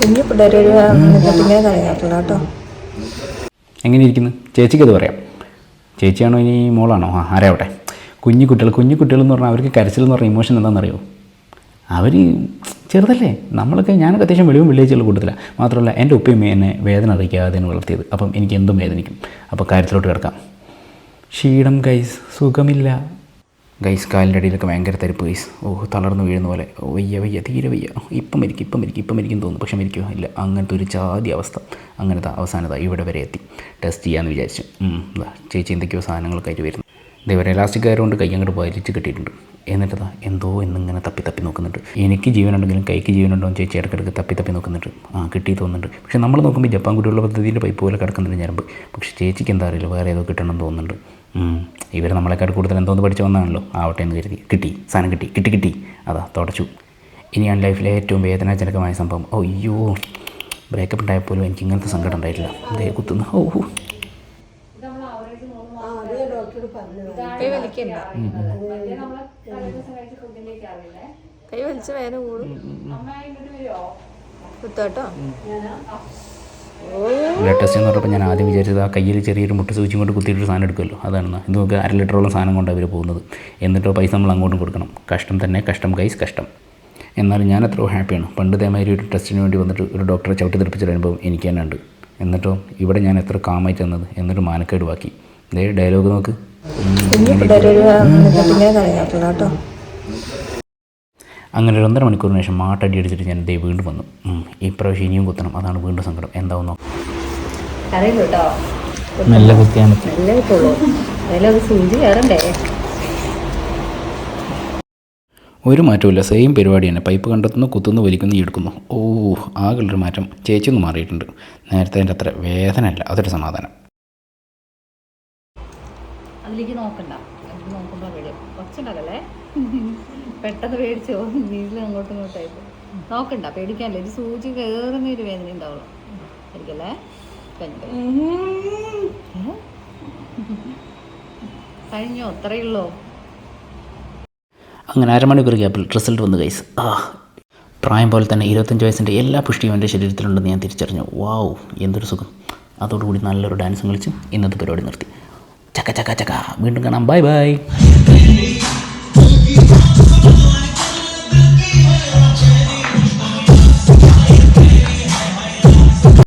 കുഞ്ഞു പിള്ളേർ പിന്നെ കളിയാക്കില്ല കേട്ടോ. എങ്ങനെ ഇരിക്കുന്നു ചേച്ചിക്ക് അത് പറയാം. ചേച്ചിയാണോ ഇനി മോളാണോ? ആരാവട്ടെ. കുഞ്ഞു കുട്ടികൾ എന്ന് പറഞ്ഞാൽ അവർക്ക് കരച്ചിൽ എന്ന് പറഞ്ഞാൽ ഇമോഷൻ എന്താണെന്നറിയോ? അവർ ചെറുതല്ലേ. ഞാനൊക്കെ അത്യാവശ്യം വെളിവും വെള്ളിയാഴ്ചയുള്ള കൂട്ടത്തില്ല. മാത്രമല്ല എൻ്റെ ഉപ്പയും എന്നെ വേദന അറിയിക്കാതെയാണ് വളർത്തിയത്. അപ്പം എനിക്ക് എന്തും വേദനിക്കും. അപ്പോൾ കാര്യത്തിലോട്ട് കിടക്കാം. ക്ഷീണം ഗൈസ്, സുഖമില്ല ഗൈസ്, കാലിൻ്റെ അടിയിലൊക്കെ ഭയങ്കര തരിപ്പ് ഗൈസ്. തളർന്നു വീഴുന്ന പോലെ. വയ്യ തീരെ വയ്യ. ഇപ്പം മരിക്കും തോന്നുന്നു. പക്ഷെ മരിക്കുമോ? ഇല്ല. അങ്ങനത്തെ ഒരു ജാതി അവസ്ഥ. അങ്ങനത്തെ അവസാനത ഇവിടെ വരെ എത്തി. ടെസ്റ്റ് ചെയ്യാമെന്ന് വിചാരിച്ചു. ചേച്ചി എന്തൊക്കെയോ സാധനങ്ങളൊക്കെ ആയിട്ട് വരുന്നു. ഇതേവരെ ഇലാസ്റ്റിക് കൊണ്ട് കൈ അങ്ങോട്ട് വലിച്ച് കെട്ടിയിട്ടുണ്ട്. എന്നിട്ടതാ എന്നിങ്ങനെ തപ്പി നോക്കുന്നുണ്ട്. എനിക്ക് ജീവനുണ്ടെങ്കിലും കൈക്ക് ജീവനുണ്ടോ എന്ന് ചേച്ചി ഇടയ്ക്കിടയ്ക്ക് തപ്പി നോക്കുന്നുണ്ട്. കിട്ടി തോന്നുന്നുണ്ട്. പക്ഷേ നമ്മൾ നോക്കുമ്പോൾ ജപ്പാൻ കുടിവെള്ള പദ്ധതിയുടെ പൈപ്പ് പോലെ കിടക്കുന്നുണ്ട് ഞരമ്പ്. പക്ഷേ ചേച്ചിക്ക് എന്താ അറിയില്ല, വേറെ ഏതോ കിട്ടണമെന്ന് തോന്നുന്നുണ്ട്. ഇവർ നമ്മളെക്കാട്ട് കൂടുതൽ എന്തോന്ന് പഠിച്ചു വന്നാണല്ലോ, ആവട്ടെ എന്ന് കരുതി. സാധനം കിട്ടി. അതാ തുടച്ചു. ഇനിയാണ് ലൈഫിലെ ഏറ്റവും വേദനാജനകമായ സംഭവം. അയ്യോ, ബ്രേക്കപ്പ് ഉണ്ടായപ്പോലും എനിക്ക് ഇങ്ങനത്തെ സങ്കടം ഉണ്ടായിട്ടില്ല. അതേ കുത്തുന്നു. കൈ വലിച്ച വേദന കൂടും കുത്തോട്ടോ. ബ്ലഡ് ടെസ്റ്റ് എന്ന് പറഞ്ഞപ്പോൾ ഞാൻ ആദ്യം വിചാരിച്ചത് ആ കയ്യിൽ ചെറിയൊരു മുട്ട സൂചിയും കൊണ്ട് കുത്തിയിട്ടൊരു സാധനം എടുക്കുമല്ലോ, അതാണെന്ന്. ഇത് നമുക്ക് 1/2 ലിറ്ററോളം സാധനം കൊണ്ടാണ് അവർ പോകുന്നത്. എന്നിട്ടോ പൈസ നമ്മൾ അങ്ങോട്ടും കൊടുക്കണം. കഷ്ടം തന്നെ, കഷ്ടം ഗൈസ്, കഷ്ടം. എന്നാലും ഞാൻ എത്രയോ ഹാപ്പിയാണ്. പണ്ട് ഇതേമാതിരി ഒരു ടെസ്റ്റിന് വേണ്ടി വന്നിട്ട് ഒരു ഡോക്ടറെ ചവിട്ടി തെറിപ്പിച്ചൊരു അനുഭവം എനിക്ക് തന്നെ ഉണ്ട്. എന്നിട്ടോ ഇവിടെ ഞാൻ എത്ര കാമായിട്ട് തന്നത്, എന്നിട്ട് മാനക്കേട് ബാക്കി. ഇതേ ഡയലോഗ് നോക്ക്. പിന്നെ കളിയാക്കില്ല കേട്ടോ. അങ്ങനെ ഒരു 1.5 മണിക്കൂറിന് ശേഷം മാട്ടടി അടിച്ചിട്ട് ഞാൻ വീണ്ടും വന്നു. ഇപ്രാവശ്യം ഇനിയും കുത്തണം. അതാണ് വീണ്ടും സങ്കടം. എന്താവുന്നോ നല്ല കുത്തിയാണ്. സൂചി കയറണ്ടേ? ഒരു മാറ്റമില്ല, സെയിം പരിപാടി തന്നെ. പൈപ്പ് കണ്ടെത്തുന്നു, കുത്തുന്നു, വലിക്കുന്നു, എടുക്കുന്നു. ആകെയുള്ളൊരു മാറ്റം. ചേച്ചി ഒന്ന് മാറിയിട്ടുണ്ട്. നേരത്തെ എൻ്റെ അത്ര വേദന അല്ല, അതൊരു സമാധാനം. അതിലേക്ക് നോക്കണ്ട, നോക്കുമ്പോൾ വീട് കുറച്ചുണ്ടല്ലേ. പെട്ടെന്ന് പേടിച്ചോ, വീട്ടിൽ അങ്ങോട്ടും ഇങ്ങോട്ടായിട്ട് നോക്കണ്ട, പേടിക്കാനില്ല. ഒരു സൂചി കയറുന്ന ഒരു വേദന ഉണ്ടാവുള്ളൂ. എനിക്കല്ലേ കഴിഞ്ഞോ? അത്രയുള്ളൂ. അങ്ങനെ 1/2 മണിക്കൂർ ഗ്യാപ്പിൽ റിസൾട്ട് വന്നു ഗൈസ്. പ്രായം പോലെ തന്നെ 25 വയസ്സിൻ്റെ എല്ലാ പുഷ്ടിയും എൻ്റെ ശരീരത്തിലുണ്ടെന്ന് ഞാൻ തിരിച്ചറിഞ്ഞു. വാവ്, എന്തൊരു സുഖം. അതോടുകൂടി നല്ലൊരു ഡാൻസും കളിച്ച് ഇന്നത്തെ പരിപാടി നിർത്തി. ചക്ക വീണ്ടും കാണാം. ബൈ.